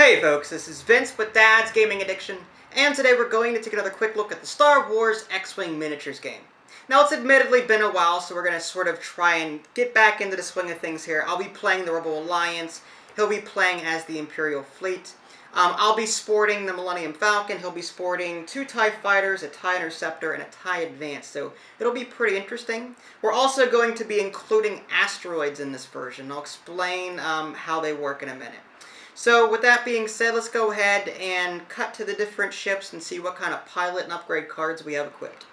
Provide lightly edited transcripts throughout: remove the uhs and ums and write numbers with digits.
Hey folks, this is Vince with Dad's Gaming Addiction, and today we're going to take another quick look at the Star Wars X-Wing Miniatures game. Now it's admittedly been a while, so we're going to sort of try and get back into the swing of things here. I'll be playing the Rebel Alliance, he'll be playing as the Imperial Fleet. I'll be sporting the Millennium Falcon, he'll be sporting 2 TIE Fighters, a TIE Interceptor, and a TIE Advance, so it'll be pretty interesting. We're also going to be including asteroids in this version. I'll explain how they work in a minute. So with that being said, let's go ahead and cut to the different ships and see what kind of pilot and upgrade cards we have equipped.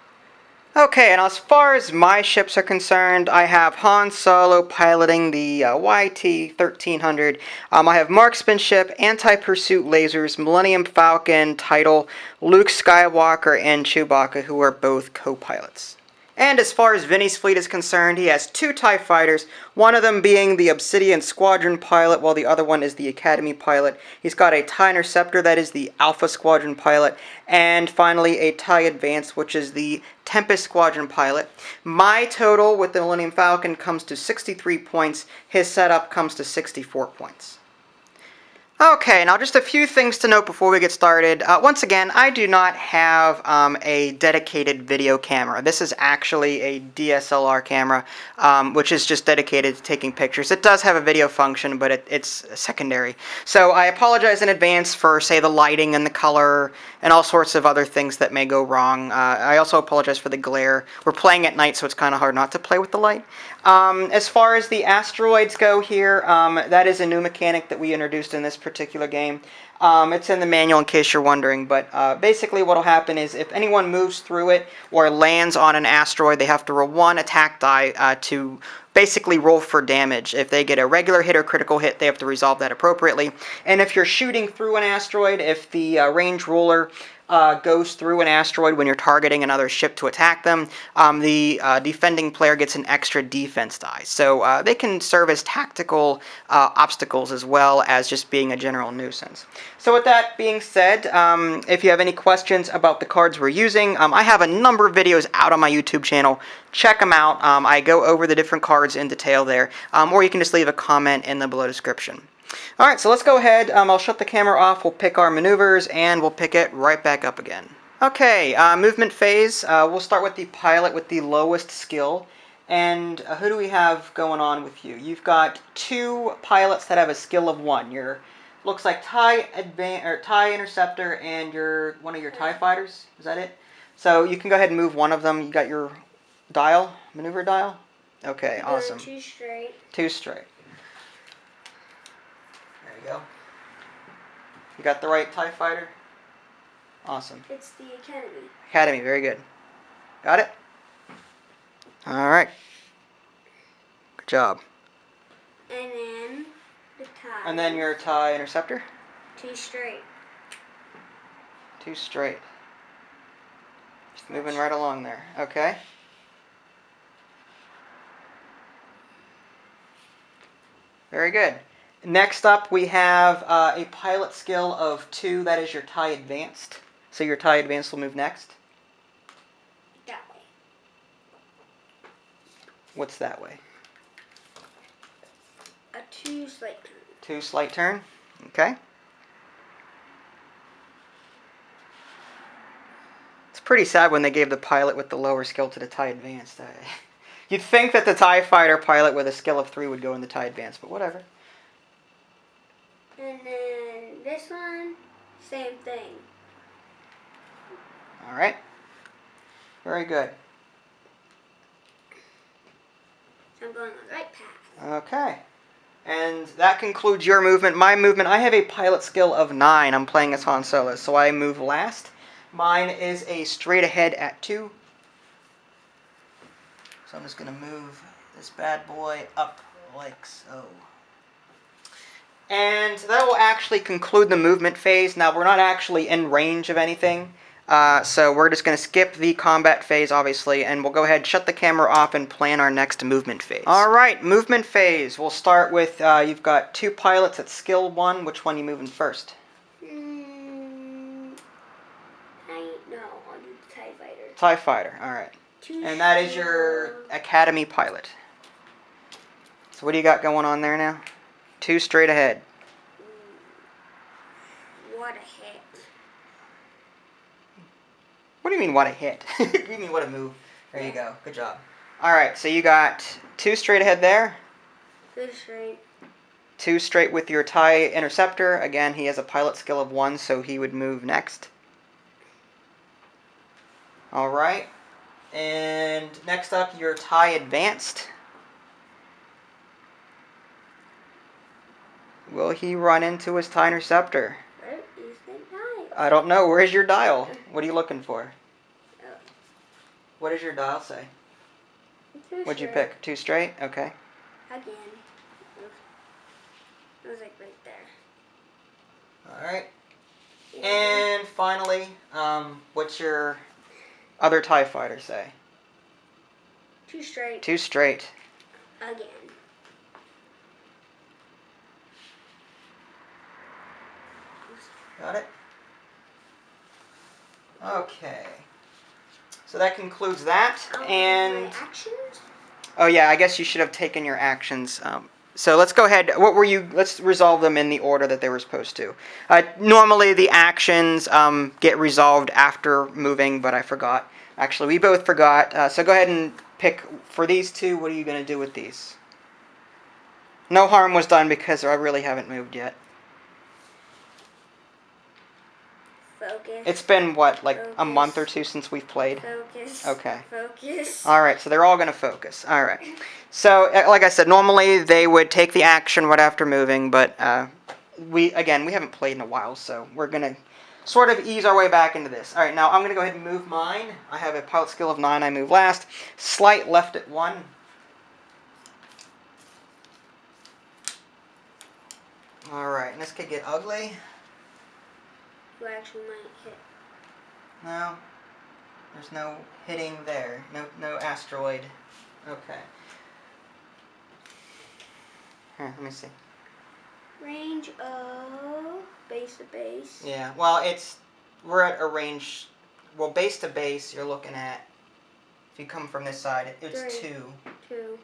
Okay, and as far as my ships are concerned, I have Han Solo piloting the YT-1300. I have marksmanship, anti-pursuit lasers, Millennium Falcon, Title, Luke Skywalker, and Chewbacca, who are both co-pilots. And as far as Vinny's fleet is concerned, he has 2 TIE Fighters, one of them being the Obsidian Squadron pilot, while the other one is the Academy pilot. He's got a TIE Interceptor, that is the Alpha Squadron pilot, and finally a TIE Advance, which is the Tempest Squadron pilot. My total with the Millennium Falcon comes to 63 points, his setup comes to 64 points. Okay, now just a few things to note before we get started. Once again, I do not have a dedicated video camera. This is actually a DSLR camera, which is just dedicated to taking pictures. It does have a video function, but it's secondary. So I apologize in advance for, say, the lighting and the color and all sorts of other things that may go wrong. I also apologize for the glare. We're playing at night, so it's kind of hard not to play with the light. As far as the asteroids go here, that is a new mechanic that we introduced in this particular game. It's in the manual in case you're wondering, but basically what will happen is if anyone moves through it or lands on an asteroid, they have to roll 1 attack die to basically roll for damage. If they get a regular hit or critical hit, they have to resolve that appropriately. And if you're shooting through an asteroid, if the range roller goes through an asteroid when you're targeting another ship to attack them, the defending player gets an extra defense die. So they can serve as tactical obstacles as well as just being a general nuisance. So with that being said, if you have any questions about the cards we're using, I have a number of videos out on my YouTube channel. Check them out. I go over the different cards in detail there, or you can just leave a comment in the below description. Alright, so let's go ahead. I'll shut the camera off, we'll pick our maneuvers, and we'll pick it right back up again. Okay, movement phase. We'll start with the pilot with the lowest skill. And who do we have going on with you? You've got 2 pilots that have a skill of 1. Your looks like TIE Interceptor and one of your TIE Fighters. Is that it? So you can go ahead and move one of them. You got your dial, maneuver dial? Okay, awesome. 2 straight. 2 straight. There you go. You got the right TIE Fighter? Awesome. It's the Academy. Academy, very good. Got it? Alright. Good job. And then the TIE. And then your TIE Interceptor? 2 straight. 2 straight. Just moving right along there. Okay. Very good. Next up, we have a pilot skill of 2. That is your TIE Advanced. So your TIE Advanced will move next. That way. What's that way? A 2 slight turn. 2 slight turn. Okay. It's pretty sad when they gave the pilot with the lower skill to the TIE Advanced. You'd think that the TIE Fighter pilot with a skill of 3 would go in the TIE Advanced, but whatever. And then this one, same thing. Alright. Very good. So I'm going on the right path. Okay. And that concludes your movement. My movement, I have a pilot skill of 9. I'm playing as Han Solo, so I move last. Mine is a straight ahead at 2. So I'm just going to move this bad boy up like so. And that will actually conclude the movement phase. Now, we're not actually in range of anything, so we're just going to skip the combat phase, obviously, and we'll go ahead, shut the camera off, and plan our next movement phase. Alright, movement phase. We'll start with, you've got 2 pilots at skill 1. Which one are you moving first? No, I'll do the TIE Fighter. TIE Fighter, alright. And that is your Academy pilot. So what do you got going on there now? 2 straight ahead. What a hit. What do you mean, what a hit? What do you mean, what a move? There you go. Good job. All right, so you got 2 straight ahead there. 2 straight. 2 straight with your tie interceptor. Again, he has a pilot skill of 1, so he would move next. All right. And next up, your tie advanced. Will he run into his tie interceptor? Where is the dial? I don't know. Where's your dial? What are you looking for? Oh. What does your dial say? 2 What'd you straight. pick? 2 straight? Okay. Again. It was like right there. All right. And finally, what's your other TIE fighter say? 2 straight. 2 straight. Again. Got it? Okay. So that concludes that. And my actions? oh yeah, I guess you should have taken your actions. So let's go ahead. What were you? Let's resolve them in the order that they were supposed to. Normally the actions get resolved after moving, but I forgot. Actually, we both forgot. So go ahead and pick for these 2. What are you going to do with these? No harm was done because I really haven't moved yet. Focus. It's been, what, like Focus. a month or 2 since we've played? Focus. Okay. Focus. Alright, so they're all going to focus. Alright. So, like I said, normally they would take the action right after moving, but we haven't played in a while, so we're going to sort of ease our way back into this. Alright, now I'm going to go ahead and move mine. I have a pilot skill of 9, I move last. Slight left at 1. Alright, and this could get ugly. You actually might hit. No, there's no hitting there. No asteroid. Okay. Here, let me see. Range of base to base. Yeah, well, we're at a range, well, base to base, you're looking at, if you come from this side, it's 2. 2.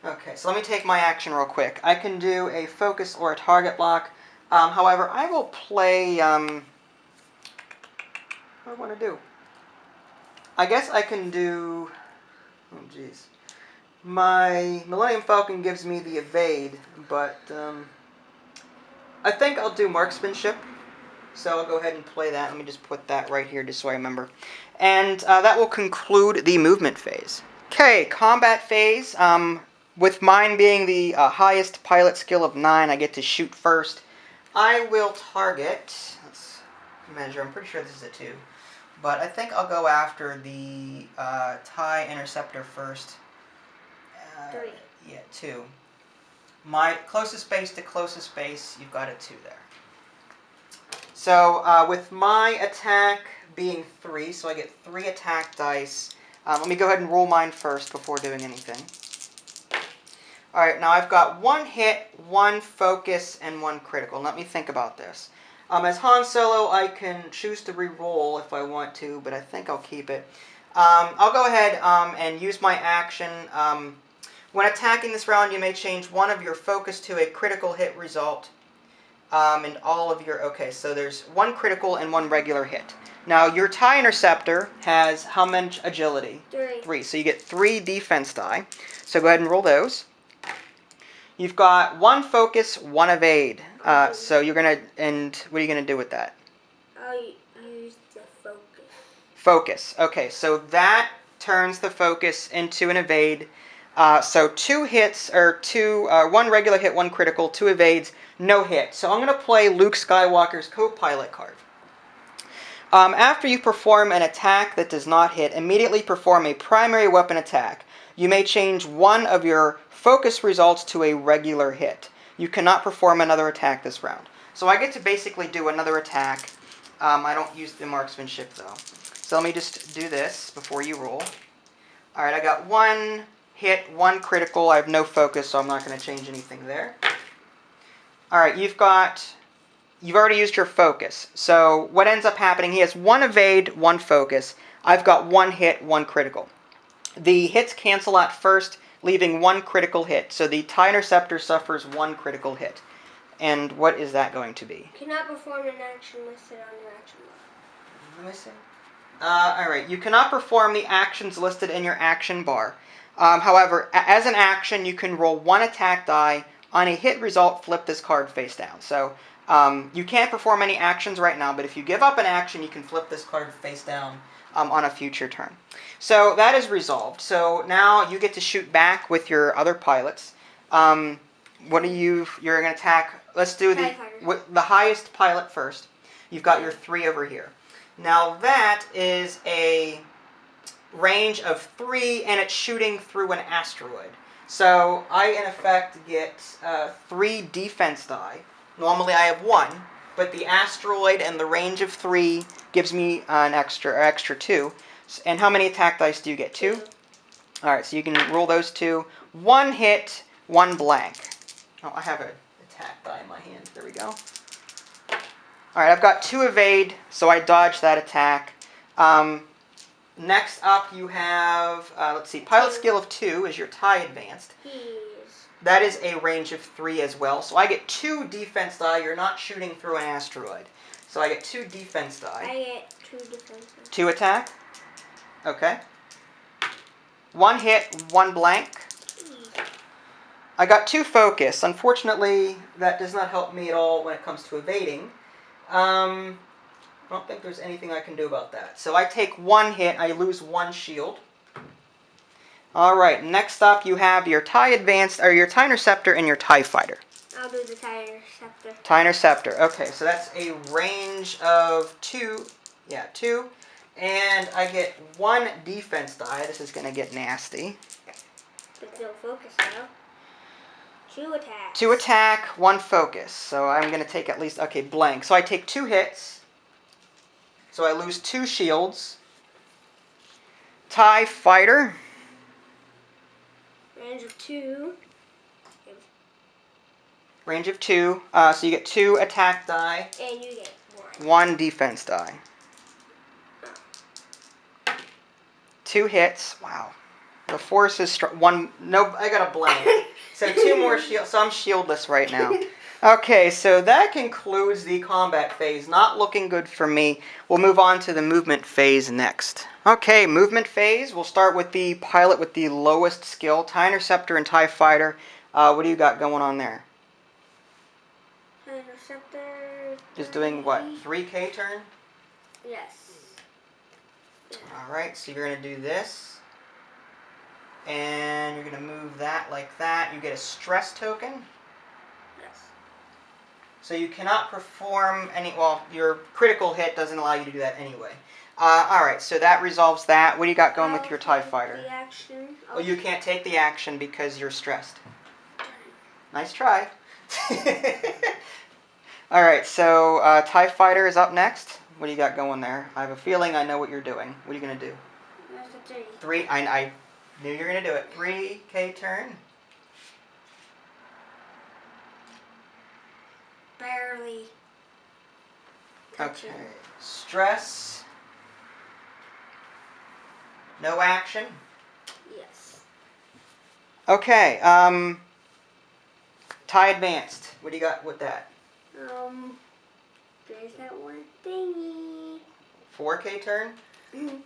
Okay, so let me take my action real quick. I can do a focus or a target lock. However, I will play, what do I want to do? I guess I can do, oh jeez. My Millennium Falcon gives me the evade, but I think I'll do marksmanship. So I'll go ahead and play that. Let me just put that right here just so I remember. And that will conclude the movement phase. Okay, combat phase. With mine being the highest pilot skill of 9, I get to shoot first. I will target, let's measure, I'm pretty sure this is a 2. But I think I'll go after the TIE interceptor first. 3. Yeah, 2. My closest base to closest base, you've got a 2 there. So with my attack being 3, so I get 3 attack dice. Let me go ahead and roll mine first before doing anything. Alright, now I've got 1 hit, 1 focus, and 1 critical. Let me think about this. As Han Solo, I can choose to re-roll if I want to, but I think I'll keep it. I'll go ahead and use my action. When attacking this round, you may change one of your focus to a critical hit result. And all of your... Okay, so there's 1 critical and 1 regular hit. Now, your TIE Interceptor has how much agility? 3. 3. So you get 3 defense die. So go ahead and roll those. You've got 1 focus, 1 evade. So you're going to... And what are you going to do with that? I'll use the focus. Focus. Okay, so that turns the focus into an evade. So 2 hits, or 1 regular hit, 1 critical, 2 evades, no hit. So I'm going to play Luke Skywalker's co-pilot card. After you perform an attack that does not hit, immediately perform a primary weapon attack. You may change one of your focus results to a regular hit. You cannot perform another attack this round. So I get to basically do another attack. I don't use the marksmanship though. So let me just do this before you roll. Alright, I got 1 hit, 1 critical. I have no focus, so I'm not going to change anything there. Alright, you've already used your focus. So what ends up happening, he has 1 evade, 1 focus. I've got 1 hit, 1 critical. The hits cancel out first, leaving 1 critical hit. So the TIE Interceptor suffers 1 critical hit. And what is that going to be? Cannot perform an action listed on your action bar. Let me see. Alright, you cannot perform the actions listed in your action bar. However, as an action, you can roll 1 attack die. On a hit result, flip this card face down. So, you can't perform any actions right now, but if you give up an action, you can flip this card face down on a future turn. So, that is resolved. So, now you get to shoot back with your other pilots. What are you're going to attack? Let's do the highest pilot first. You've got your 3 over here. Now that is a range of 3, and it's shooting through an asteroid. So I, in effect, get 3 defense die. Normally I have 1, but the asteroid and the range of 3 gives me an extra 2. And how many attack dice do you get? 2? All right, so you can roll those 2. 1 hit, 1 blank. Oh, I have an attack die in my hand. There we go. All right, I've got 2 evade, so I dodge that attack. Next up, you have, let's see, pilot skill of 2 is your tie advanced. That is a range of 3 as well, so I get 2 defense die. You're not shooting through an asteroid. So I get 2 defense die. I get 2 defense die. 2 attack? Okay. 1 hit, 1 blank. I got 2 focus. Unfortunately, that does not help me at all when it comes to evading. I don't think there's anything I can do about that. So I take 1 hit, I lose 1 shield. Alright, next up you have your TIE Advanced, or your TIE Interceptor and your TIE Fighter. I'll do the TIE Interceptor. TIE Interceptor, okay, so that's a range of 2. Yeah, 2. And I get 1 defense die. This is going to get nasty. But no focus now. 2 attacks. 2 attack, 1 focus. So I'm going to take at least, okay, blank. So I take 2 hits. So I lose 2 shields. TIE Fighter. Range of 2. Range of 2. So you get 2 attack die. And you get 1. 1 defense die. 2 hits. Wow. The force is strong. 1. No, I got a blank. So 2 more shields. So I'm shieldless right now. Okay, so that concludes the combat phase. Not looking good for me. We'll move on to the movement phase next. Okay, movement phase. We'll start with the pilot with the lowest skill, TIE Interceptor and TIE Fighter. What do you got going on there? TIE Interceptor. Is doing what? 3K turn? Yes. Alright, so you're going to do this. And you're going to move that like that. You get a stress token. So you cannot perform any, well, your critical hit doesn't allow you to do that anyway. Alright, so that resolves that. What do you got going with your TIE Fighter? The action. Well, you can't take the action because you're stressed. Nice try. Alright, so TIE Fighter is up next. What do you got going there? I have a feeling I know what you're doing. What are you going to do? There's a 3. 3, I knew you were going to do it. 3K turn. Barely. Okay. Stress. No action. Yes. Okay. TIE Advanced. What do you got with that? There's that one thingy. 4K turn?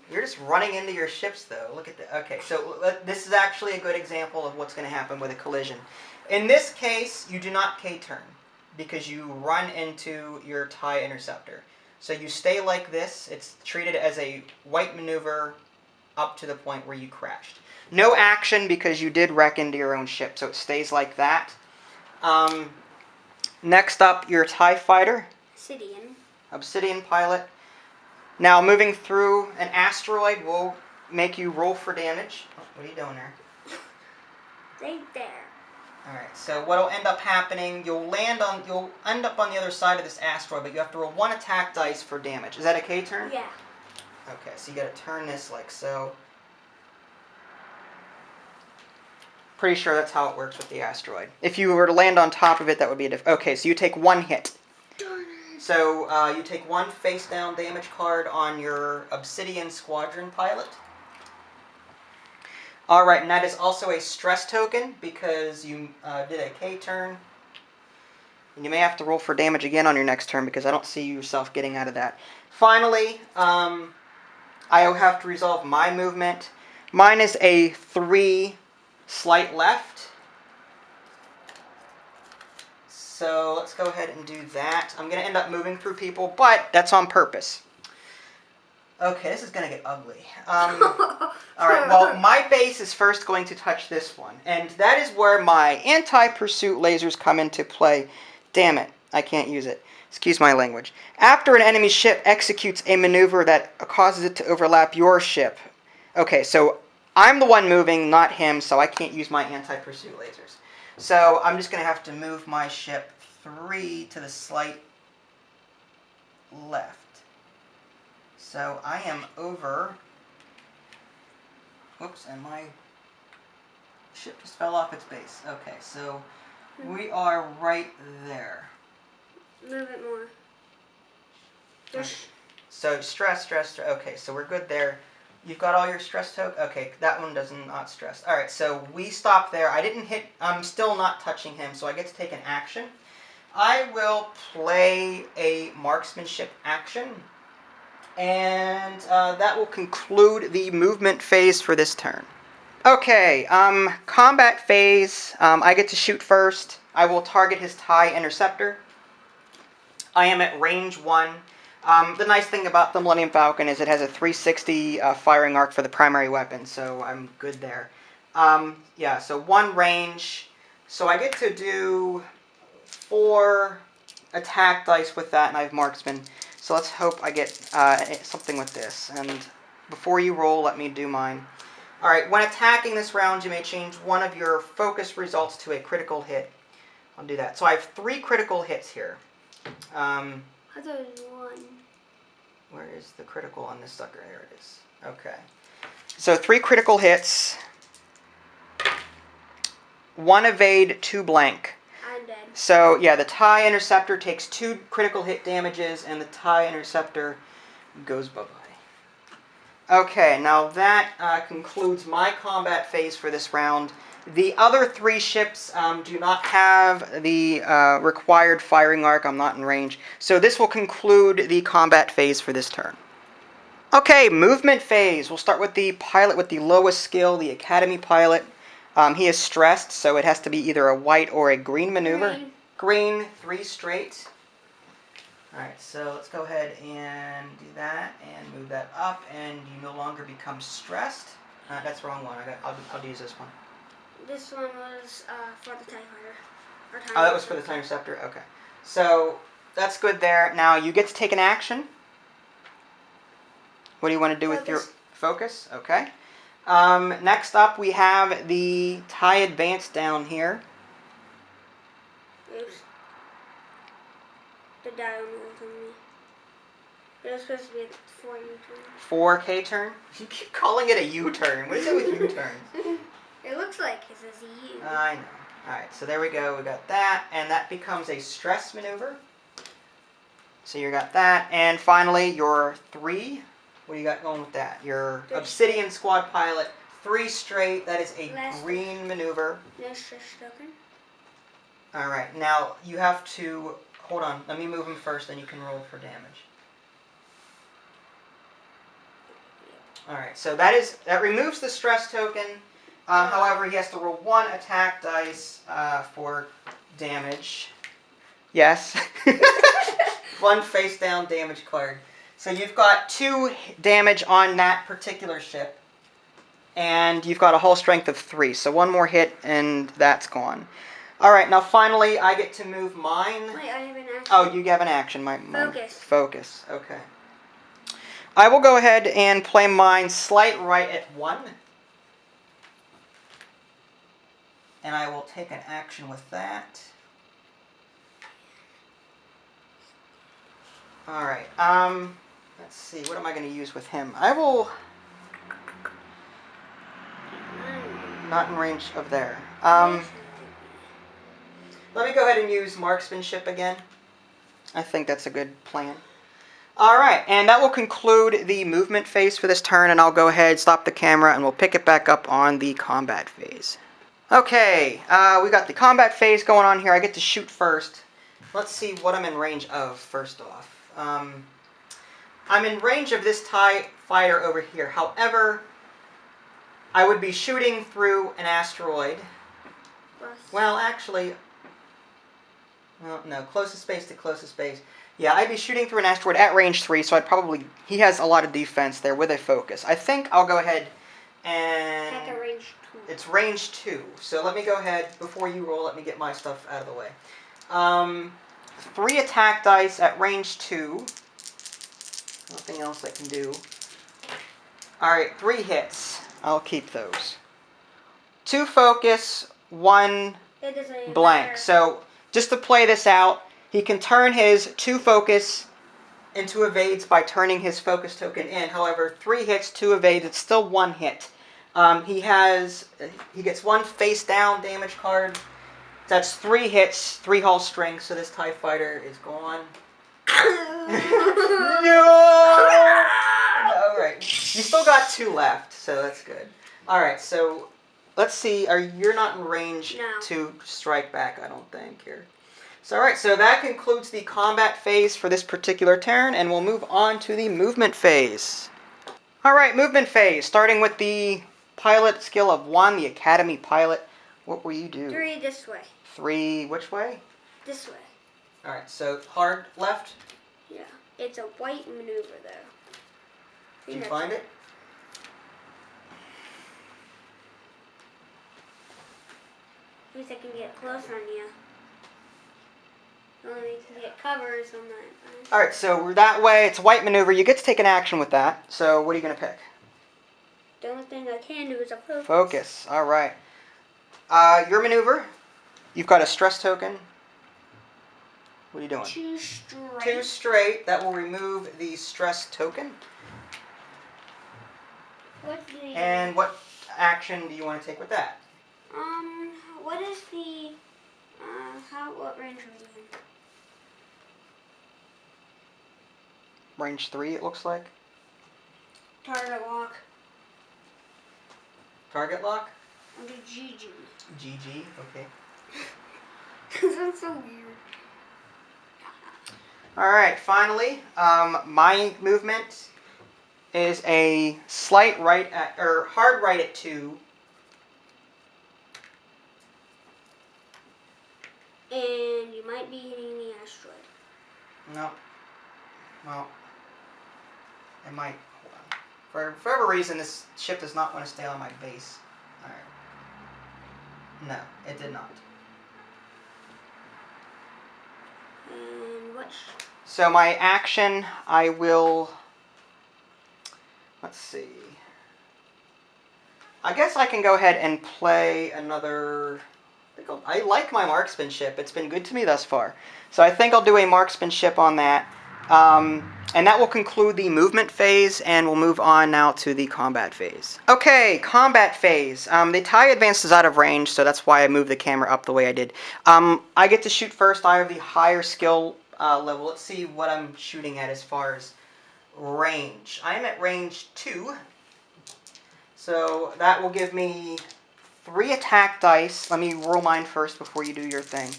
You're just running into your ships, though. Look at that. Okay, so this is actually a good example of what's going to happen with a collision. In this case, you do not K turn, because you run into your TIE Interceptor. So you stay like this. It's treated as a white maneuver up to the point where you crashed. No action because you did wreck into your own ship, so it stays like that. Next up, your TIE Fighter. Obsidian. Obsidian pilot. Now, moving through an asteroid will make you roll for damage. Oh, what are you doing there? Right there. Alright, so what'll end up happening, you'll end up on the other side of this asteroid, but you have to roll 1 attack dice for damage. Is that a K turn? Yeah. Okay, so you gotta turn this like so. Pretty sure that's how it works with the asteroid. If you were to land on top of it, that would be a okay, so you take 1 hit. Darn it. So you take 1 face down damage card on your Obsidian Squadron pilot. Alright, and that is also a stress token because you did a K turn. And you may have to roll for damage again on your next turn because I don't see yourself getting out of that. Finally, I have to resolve my movement. Mine is a 3 slight left. So let's go ahead and do that. I'm going to end up moving through people, but that's on purpose. Okay, this is going to get ugly. Alright, well, my face is first going to touch this one. And that is where my anti-pursuit lasers come into play. Damn it, I can't use it. Excuse my language. After an enemy ship executes a maneuver that causes it to overlap your ship. Okay, so I'm the one moving, not him, so I can't use my anti-pursuit lasers. So I'm just going to have to move my ship 3 to the slight left. So I am over. Whoops, and my ship just fell off its base. Okay, so we are right there. Move it more. So stress. Okay, so we're good there. You've got all your stress token? Okay, that one does not stress. Alright, so we stop there. I didn't hit, I'm still not touching him, so I get to take an action. I will play a marksmanship action. And that will conclude the movement phase for this turn. Okay, combat phase. I get to shoot first. I will target his TIE interceptor. I am at range 1. The nice thing about the Millennium Falcon is it has a 360 firing arc for the primary weapon, so I'm good there. Yeah, so 1 range. So I get to do 4 attack dice with that, and I have marksman. So let's hope I get something with this. And before you roll, let me do mine. Alright, when attacking this round, you may change one of your focus results to a critical hit. I'll do that. So I have 3 critical hits here. I thought it was 1. Where is the critical on this sucker? There it is. Okay. So 3 critical hits. 1 evade, 2 blank. I'm dead. So, yeah, the TIE Interceptor takes 2 critical hit damages, and the TIE Interceptor goes bye-bye. Okay, now that concludes my combat phase for this round. The other 3 ships do not have the required firing arc. I'm not in range. So this will conclude the combat phase for this turn. Okay, movement phase. We'll start with the pilot with the lowest skill, the Academy pilot. He is stressed, so it has to be either a white or a green maneuver. Green, 3 straight. Alright, so let's go ahead and do that and move that up, and you no longer become stressed. That's the wrong one. I'll use this one. This one was for the TIE Fighter. Oh, that was for the TIE Interceptor? Okay. So, that's good there. Now, you get to take an action. What do you want to do with your focus? Okay. Next up, we have the TIE Advance down here. Oops. The dial moved on me. It was supposed to be a 4 U-turn. 4K turn? You keep calling it a U-turn. What is it with U-turns? It looks like it says a U. I know. Alright, so there we go. We got that. And that becomes a stress maneuver. So you got that. And finally, your 3. What do you got going with that? Your Obsidian Squad Pilot. 3 straight. That is a green maneuver. No stress token. Alright, now you have to... Hold on. Let me move him first, then you can roll for damage. Alright, so that removes the stress token. However, he has to roll 1 attack dice for damage. Yes. 1 face down damage card. So you've got 2 damage on that particular ship. And you've got a hull strength of 3. So 1 more hit and that's gone. Alright, now finally I get to move mine. Wait, I have an action. Oh, you have an action. Focus. Focus, okay. I will go ahead and play mine slight right at 1. And I will take an action with that. Alright, let's see, what am I going to use with him? I will... Not in range of there. Let me go ahead and use marksmanship again. I think that's a good plan. Alright, and that will conclude the movement phase for this turn, and I'll go ahead, stop the camera, and we'll pick it back up on the combat phase. Okay, we got the combat phase going on here. I get to shoot first. let's see what I'm in range of first off. I'm in range of this TIE fighter over here. However, I would be shooting through an asteroid. Well, actually, well, no, closest space to closest space. Yeah, I'd be shooting through an asteroid at range 3, so I'd probably... He has a lot of defense there with a focus. I think I'll go ahead and... Attack at range 2. It's range 2. So let me go ahead, before you roll, let me get my stuff out of the way. 3 attack dice at range 2. Nothing else I can do. Alright, 3 hits. I'll keep those. 2 focus, 1 blank. Matter. So, just to play this out, he can turn his 2 focus into evades by turning his focus token in. However, 3 hits, 2 evades, it's still 1 hit. He gets 1 face down damage card. That's 3 hits, 3 hull strength, so this TIE fighter is gone. No! Alright, you still got 2 left, so that's good. Alright, so let's see, you're not in range to strike back, I don't think, here. So, alright, so that concludes the combat phase for this particular turn, and we'll move on to the movement phase. Alright, movement phase, starting with the pilot skill of 1, the Academy Pilot. What will you do? 3 this way. 3 which way? This way. Alright, so hard left? Yeah. It's a white maneuver, though. Did you find it? At least I can get closer on you. Only can get covers on that. Alright, so we're that way. It's a white maneuver. You get to take an action with that. So what are you going to pick? The only thing I can do is a focus. Focus. Alright. Your maneuver. You've got a stress token. What are you doing? 2 straight. 2 straight. That will remove the stress token. What's the... And what action do you want to take with that? What is the... what range are we in? Range 3, it looks like. Target lock. Target lock? I'll do GG. GG, okay. That's so weird. Alright, finally, my movement is a slight right at, or hard right at 2. And you might be hitting the asteroid. No. Well, it might. Hold on. For whatever reason, this ship does not want to stay on my base. Alright. No, it did not. And what? So my action, I will... Let's see. I guess I can go ahead and play another... I like my marksmanship. It's been good to me thus far. So I think I'll do a marksmanship on that. And that will conclude the movement phase, and we'll move on now to the combat phase. Okay, combat phase. The TIE Advanced is out of range, so that's why I moved the camera up the way I did. I get to shoot first. I have the higher skill level. Let's see what I'm shooting at as far as range. I am at range 2. So that will give me 3 attack dice. Let me roll mine first before you do your thing.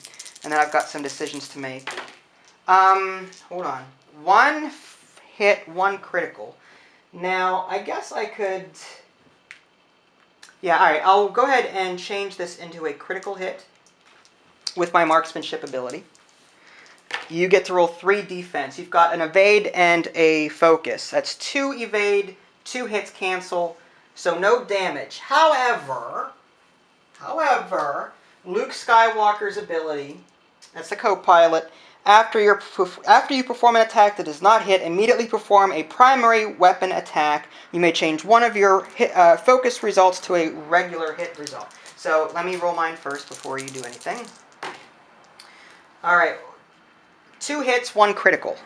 And then I've got some decisions to make. Hold on. 1 hit, 1 critical. Now, I guess I could... Yeah, alright. I'll go ahead and change this into a critical hit with my marksmanship ability. You get to roll 3 defense. You've got an evade and a focus. That's 2 evade, 2 hits cancel, so no damage. However, Luke Skywalker's ability, that's the co-pilot, after you perform an attack that does not hit, immediately perform a primary weapon attack. You may change one of your focus results to a regular hit result. So let me roll mine first before you do anything. Alright. 2 hits, 1 critical.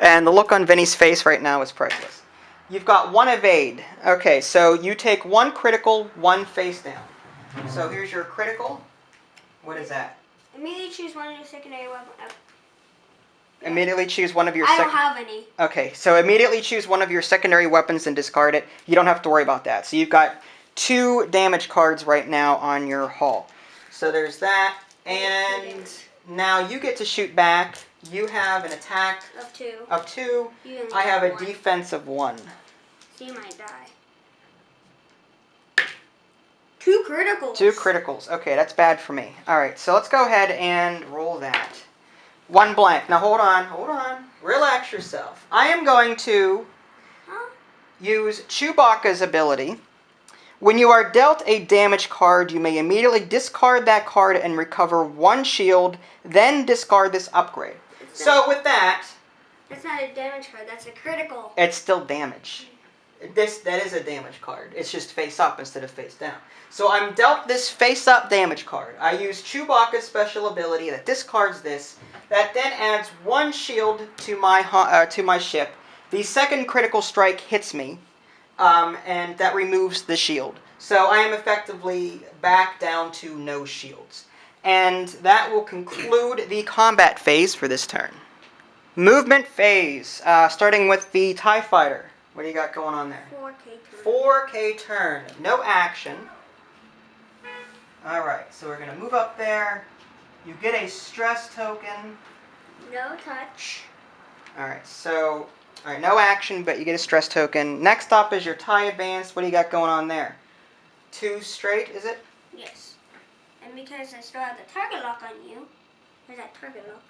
And the look on Vinny's face right now is priceless. You've got 1 evade. Okay, so you take 1 critical, 1 face down. So here's your critical. What is that? Immediately choose one of your secondary weapons. Immediately choose one of your... I don't have any. Okay, so immediately choose one of your secondary weapons and discard it. You don't have to worry about that. So you've got 2 damage cards right now on your hull. So there's that. And Now you get to shoot back. You have an attack Of 2. of 2. You only I have a 1. defense of 1. So you might die. 2 criticals. 2 criticals. Okay, that's bad for me. Alright, so let's go ahead and roll that. 1 blank. Now hold on, hold on. Relax yourself. I am going to use Chewbacca's ability. When you are dealt a damage card, you may immediately discard that card and recover 1 shield, then discard this upgrade. So with that... That's not a damage card, that's a critical. It's still damage. That is a damage card. It's just face up instead of face down. So I'm dealt this face up damage card. I use Chewbacca's special ability that discards this. That then adds 1 shield to my ship. The second critical strike hits me, and that removes the shield. So I am effectively back down to no shields. And that will conclude the combat phase for this turn. Movement phase, starting with the TIE Fighter. What do you got going on there? 4K turn. 4K turn. No action. Alright, so we're going to move up there. You get a stress token. No touch. Alright, so... Alright, no action, but you get a stress token. Next up is your TIE Advanced. What do you got going on there? 2 straight, is it? Yes. And because I still have the target lock on you, there's that target lock.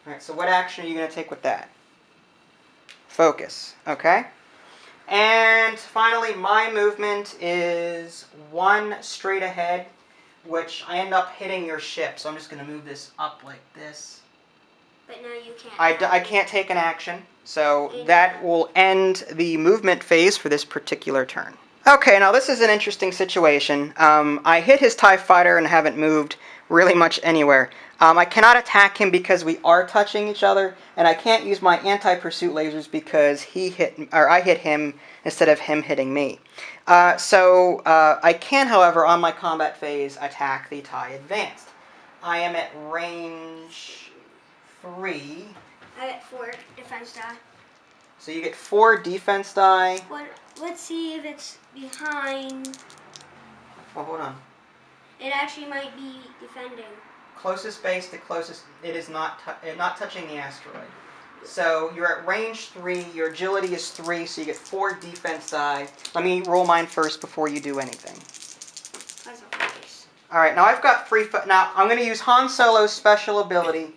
Alright, so what action are you going to take with that? Focus. Okay. And finally, my movement is 1 straight ahead, which I end up hitting your ship. So I'm just going to move this up like this. But now you can't. I can't take an action, so that will end the movement phase for this particular turn. Okay, now this is an interesting situation. I hit his TIE Fighter and haven't moved really much anywhere. I cannot attack him because we are touching each other, and I can't use my anti-pursuit lasers because I hit him instead of him hitting me. I can, however, on my combat phase, attack the TIE Advanced. I am at range 3. I get 4 defense die. So you get 4 defense die. Let's see if it's behind. Oh, hold on. It actually might be defending. Closest base to closest, it is not touching the asteroid. So you're at range 3, your agility is 3, so you get 4 defense die. Let me roll mine first before you do anything. Alright, now I've got free foot. Now I'm going to use Han Solo's special ability.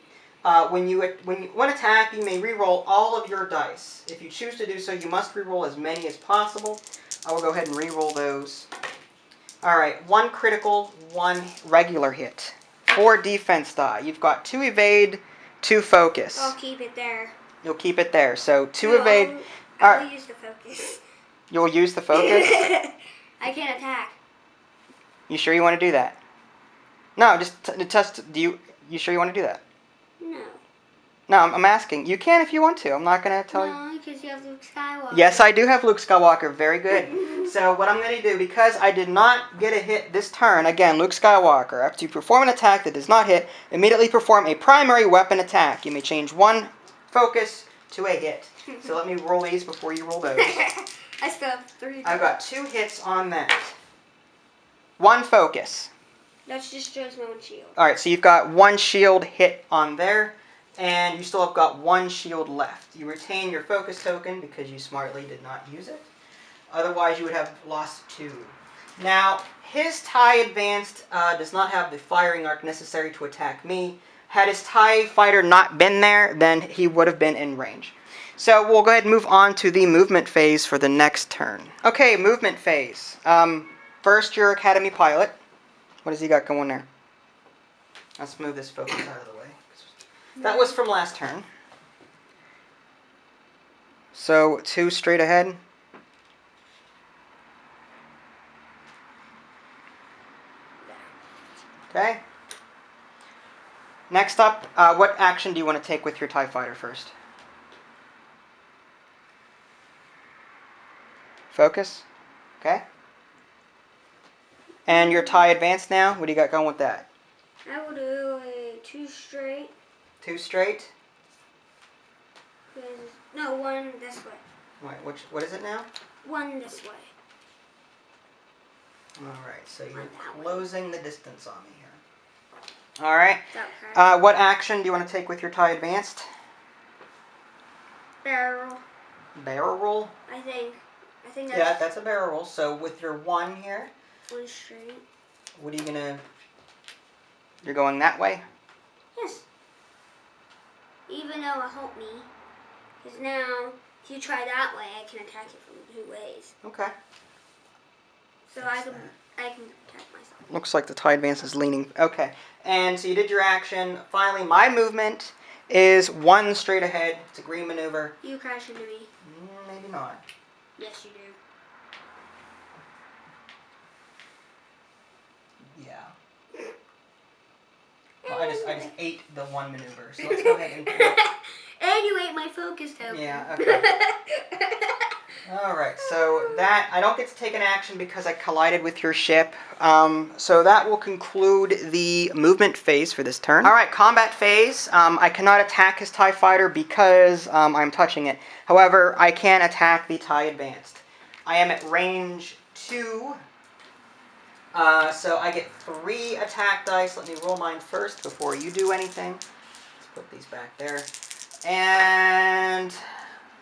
When attack, you may re-roll all of your dice. If you choose to do so, you must re-roll as many as possible. I will go ahead and re-roll those. Alright, 1 critical, 1 regular hit. 4 defense die. You've got 2 evade, 2 focus. I'll keep it there. You'll keep it there. So 2 evade. I'll use the focus. You'll use the focus? I can't attack. You sure you want to do that? No, just test. You sure you want to do that? No. No, I'm asking. You can if you want to. I'm not going to tell you. No, because you have Luke Skywalker. Yes, I do have Luke Skywalker. Very good. So what I'm going to do, because I did not get a hit this turn, again, Luke Skywalker, after you perform an attack that does not hit, immediately perform a primary weapon attack. You may change 1 focus to a hit. So let me roll these before you roll those. I still have 3. I've got 2 hits on that. 1 focus. That just destroys my 1 shield. Alright, so you've got 1 shield hit on there, and you still have got 1 shield left. You retain your focus token because you smartly did not use it. Otherwise, you would have lost 2. Now, his TIE Advanced does not have the firing arc necessary to attack me. Had his TIE Fighter not been there, then he would have been in range. So we'll go ahead and move on to the movement phase for the next turn. Okay, movement phase. First, your Academy Pilot. What has he got going there? Let's move this focus out of the way. That was from last turn. So 2 straight ahead. Okay. Next up, what action do you want to take with your TIE Fighter first? Focus. Okay. And your TIE Advanced now? What do you got going with that? I will do a 2 straight. 2 straight? No, 1 this way. Wait, what is it now? 1 this way. Alright, so you're closing the distance on me here. All right. Okay. What action do you want to take with your TIE Advanced? Barrel. Barrel roll? I think that's... Yeah, that's a barrel roll. So with your 1 here, one straight. what are you gonna... You're going that way? Yes. Even though it helped me. Because now, if you try that way, I can attack you from 2 ways. Okay. So I can protect myself. Looks like the TIE Advance is leaning. Okay. And so you did your action. Finally, my movement is 1 straight ahead. It's a green maneuver. You crash into me. Maybe not. Yes, you do. Yeah. Well, I just ate the 1 maneuver. So let's go ahead and... And you ate my focus token. Yeah, okay. Alright, so that... I don't get to take an action because I collided with your ship. So that will conclude the movement phase for this turn. Alright, combat phase. I cannot attack his TIE Fighter because I'm touching it. However, I can attack the TIE Advanced. I am at range 2. So I get 3 attack dice. Let me roll mine first before you do anything. Let's put these back there. And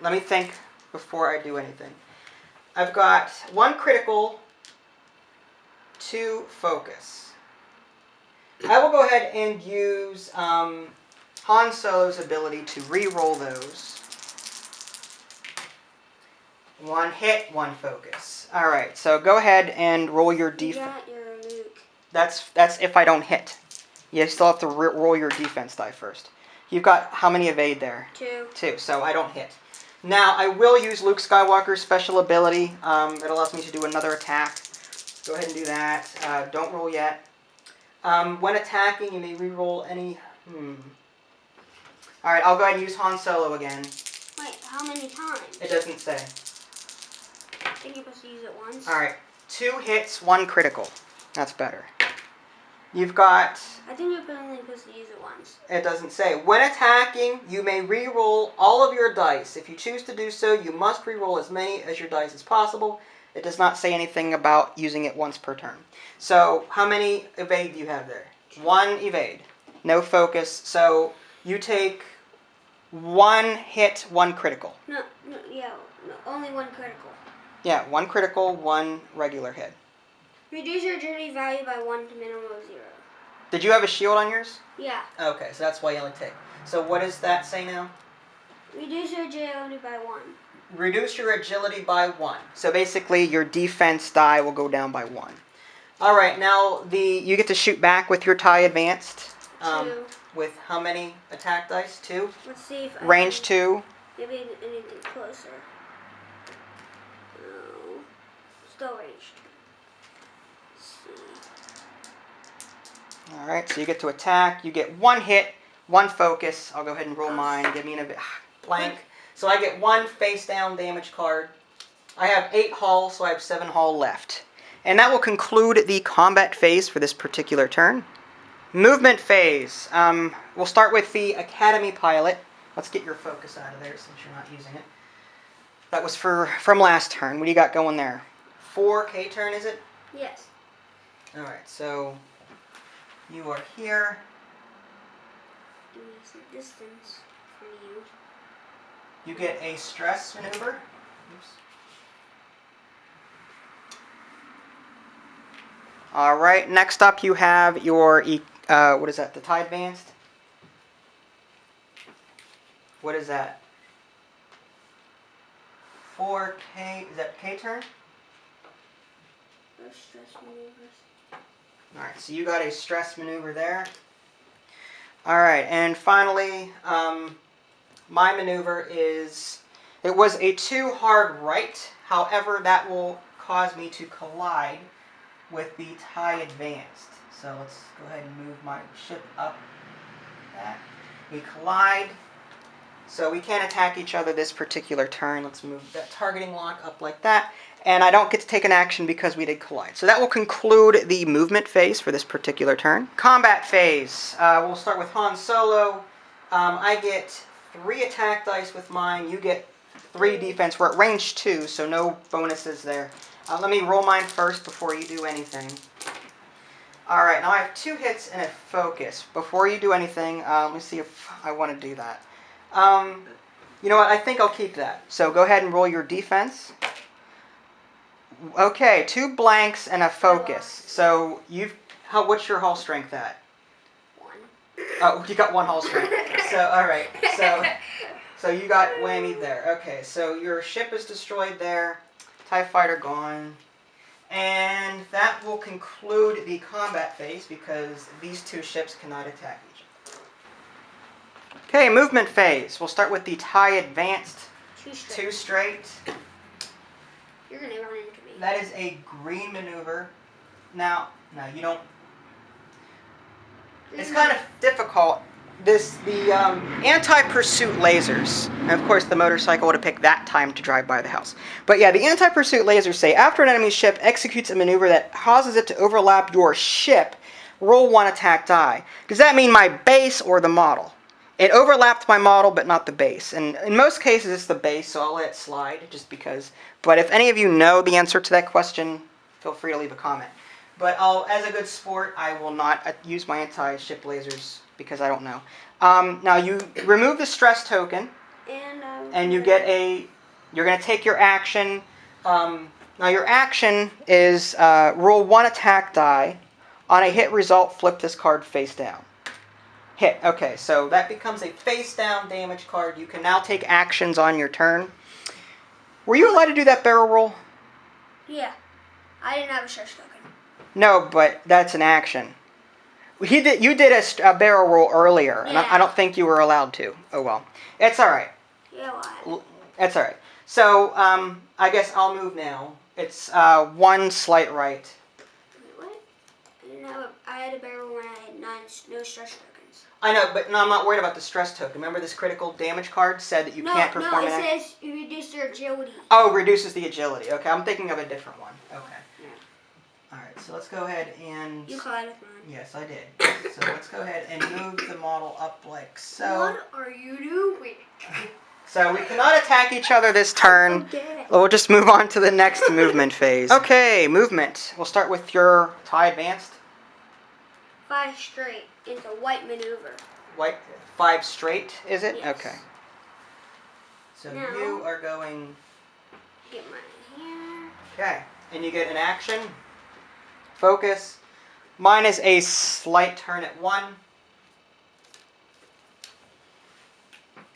let me think before I do anything. I've got 1 critical, 2 focus. I will go ahead and use Han Solo's ability to re-roll those. 1 hit, 1 focus. Alright, so go ahead and roll your defense. You got your nuke. That's if I don't hit. You still have to roll your defense die first. You've got how many evade there? 2. 2, so I don't hit. Now, I will use Luke Skywalker's special ability. It allows me to do another attack. Go ahead and do that. Don't roll yet. When attacking, you may re-roll any... Alright, I'll go ahead and use Han Solo again. Wait, how many times? It doesn't say. I think you're supposed to use it once. Alright, 2 hits, 1 critical. That's better. You've got... I think you're only supposed to use it once. It doesn't say. When attacking, you may re-roll all of your dice. If you choose to do so, you must re-roll as many as your dice as possible. It does not say anything about using it once per turn. So, how many evade do you have there? 1 evade. No focus. So, you take 1 hit, 1 critical. No, only 1 critical. Yeah, 1 critical, 1 regular hit. Reduce your agility value by 1 to minimum of 0. Did you have a shield on yours? Yeah. Okay, so that's why you only take. So what does that say now? Reduce your agility by 1. Reduce your agility by 1. So basically, your defense die will go down by 1. All right, now you get to shoot back with your TIE Advanced. 2. With how many attack dice? 2? Let's see if Range 2. Maybe anything closer. No. Still range 2. All right, so you get to attack. You get 1 hit, 1 focus. I'll go ahead and roll mine. Give me a blank. So I get 1 face down damage card. I have 8 hull, so I have 7 hull left. And that will conclude the combat phase for this particular turn. Movement phase. We'll start with the Academy pilot. Let's get your focus out of there since you're not using it. That was from last turn. What do you got going there? 4K turn, is it? Yes. All right, so you are here. Give me some distance from you. You get a stress maneuver. Oops. All right, next up you have your, what is that, the TIE Advanced? What is that? 4K, is that K turn? Stress maneuvers. Alright, so you got a stress maneuver there. Alright, and finally, my maneuver is, it was a 2 hard right, however that will cause me to collide with the TIE Advanced. So let's go ahead and move my ship up like that. We collide. So we can't attack each other this particular turn. Let's move that targeting lock up like that. And I don't get to take an action because we did collide. So that will conclude the movement phase for this particular turn. Combat phase. We'll start with Han Solo. I get 3 attack dice with mine. You get 3 defense. We're at range 2, so no bonuses there. Let me roll mine first before you do anything. All right, now I have 2 hits and a focus. Before you do anything, let me see if I want to do that. You know what? I think I'll keep that. So go ahead and roll your defense. Okay, 2 blanks and a focus. So what's your hull strength at? 1. Oh, you got 1 hull strength. So all right. So you got whammy there. Okay, so your ship is destroyed there. TIE fighter gone. And that will conclude the combat phase because these 2 ships cannot attack each other. Okay, movement phase. We'll start with the TIE advanced. 2 straight. You're gonna run into me. That is a green maneuver. Now, no, you don't. It's kind of difficult. The anti-pursuit lasers, and of course the motorcycle would have picked that time to drive by the house. But yeah, the anti-pursuit lasers say after an enemy ship executes a maneuver that causes it to overlap your ship, roll 1 attack die. Does that mean my base or the model? It overlapped my model, but not the base. And in most cases, it's the base, so I'll let it slide just because. But if any of you know the answer to that question, feel free to leave a comment. But as a good sport, I will not use my anti-ship lasers because I don't know. Now you remove the stress token, and you get you're going to take your action. Now your action is roll 1 attack die. On a hit result, flip this card face down. Hit. Okay, so that becomes a face down damage card. You can now take actions on your turn. Were you allowed to do that barrel roll? Yeah. I didn't have a stress token. No, but that's an action. You did a barrel roll earlier, and I don't think you were allowed to. Oh well. It's alright. Yeah, why? It's alright. So, I guess I'll move now. It's 1 slight right. Wait, what? I had a barrel when I had no stress tokens. I know, but no, I'm not worried about the stress token. Remember this critical damage card said that you can't perform an action? No, it says you reduce your agility. Oh, reduces the agility. Okay, I'm thinking of a different one. Okay. Alright, so let's go ahead and... You caught it, man. Yes, I did. So let's go ahead and move the model up like so. What are you doing? So we cannot attack each other this turn. Okay. We'll just move on to the next movement phase. Okay, movement. We'll start with your TIE advanced. 5 straight into white maneuver. White 5 straight, is it? Yes. Okay. So now, you are going... Get mine here. Okay, and you get an action. Focus. Mine is a slight turn at 1.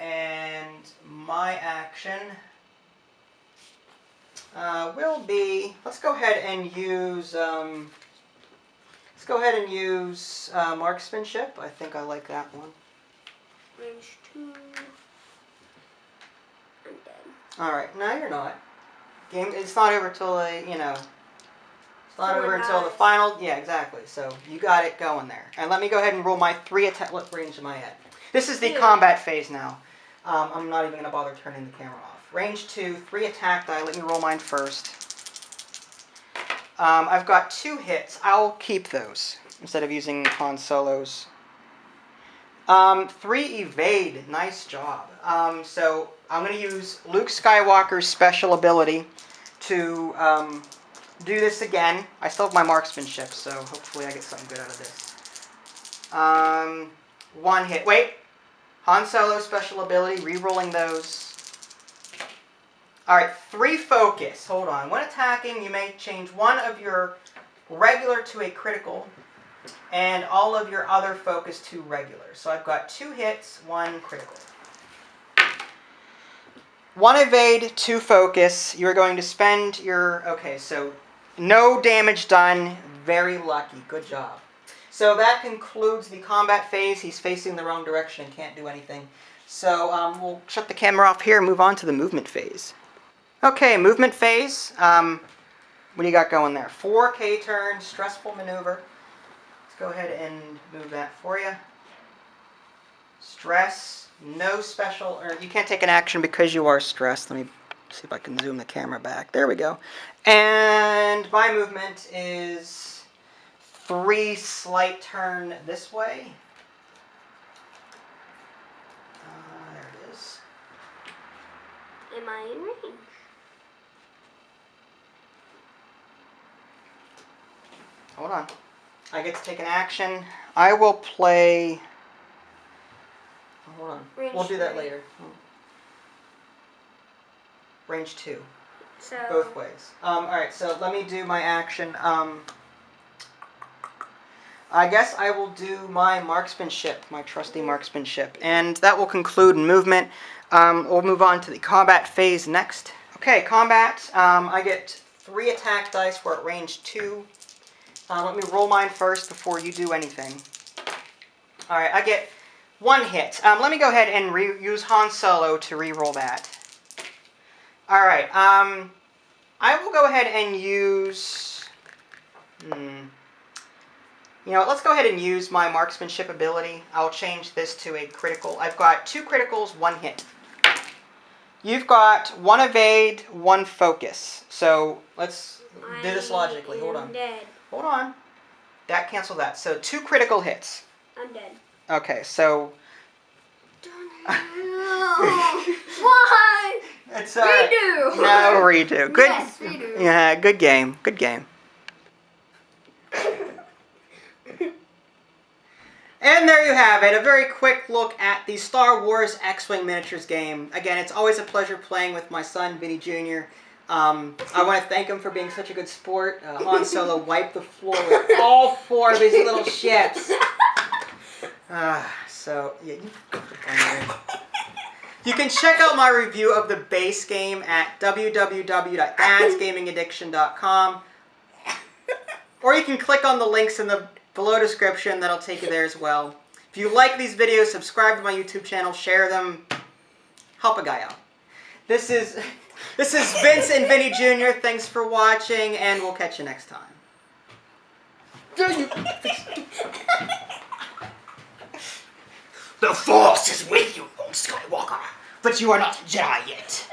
And my action will be, let's go ahead and use marksmanship. I think I like that one. Range 2. I'm dead. All right, no, you're not. It's not over till it's not over until the final. Yeah, exactly. So you got it going there. And let me go ahead and roll my 3 attack. What range am I at? This is the combat phase now. I'm not even going to bother turning the camera off. Range 2, 3 attack die. Let me roll mine first. I've got 2 hits. I'll keep those instead of using Han Solo's. 3 evade. Nice job. So I'm going to use Luke Skywalker's special ability to do this again. I still have my marksmanship, so hopefully I get something good out of this. 1 hit. Wait. Han Solo special ability, re-rolling those. Alright, 3 focus. Hold on. When attacking, you may change one of your regular to a critical, and all of your other focus to regular. So I've got 2 hits, 1 critical. 1 evade, 2 focus. You're going to spend your... Okay, so no damage done. Very lucky. Good job. So that concludes the combat phase. He's facing the wrong direction and can't do anything. So we'll shut the camera off here and move on to the movement phase. Okay, movement phase. What do you got going there? 4K turn, stressful maneuver. Let's go ahead and move that for you. Stress, no special, or you can't take an action because you are stressed. Let me see if I can zoom the camera back. There we go. And my movement is 3 slight turn this way. There it is. Am I in range? Hold on. I get to take an action. I will play... Hold on. We'll do that later. Range 2. So Both ways. Alright, so let me do my action. I guess I will do my marksmanship, my trusty marksmanship. And that will conclude movement. We'll move on to the combat phase next. Okay, combat. I get 3 attack dice. We're at range 2. Let me roll mine first before you do anything. Alright, I get 1 hit. Let me go ahead and use Han Solo to re-roll that. Alright, I will go ahead and use... You know what, let's go ahead and use my marksmanship ability. I'll change this to a critical. I've got 2 criticals, 1 hit. You've got 1 evade, 1 focus. So let's do this logically. Hold on. Dead. Hold on. That cancel that. So 2 critical hits. I'm dead. Okay, so... Why? It's Redo. No, redo. Good. Yes, redo. Yeah, good game. Good game. And there you have it, a very quick look at the Star Wars X-Wing Miniatures game. Again, it's always a pleasure playing with my son, Vinny Jr. I want to thank him for being such a good sport. Han Solo wiped the floor with all 4 of his little ships. So, yeah, you can check out my review of the base game at www.dadsgamingaddiction.com. Or you can click on the links in the below description, that'll take you there as well. If you like these videos, subscribe to my YouTube channel, share them, help a guy out. This is Vince and Vinny Jr. Thanks for watching, and we'll catch you next time. The Force is with you, Luke Skywalker, but you are not a Jedi yet.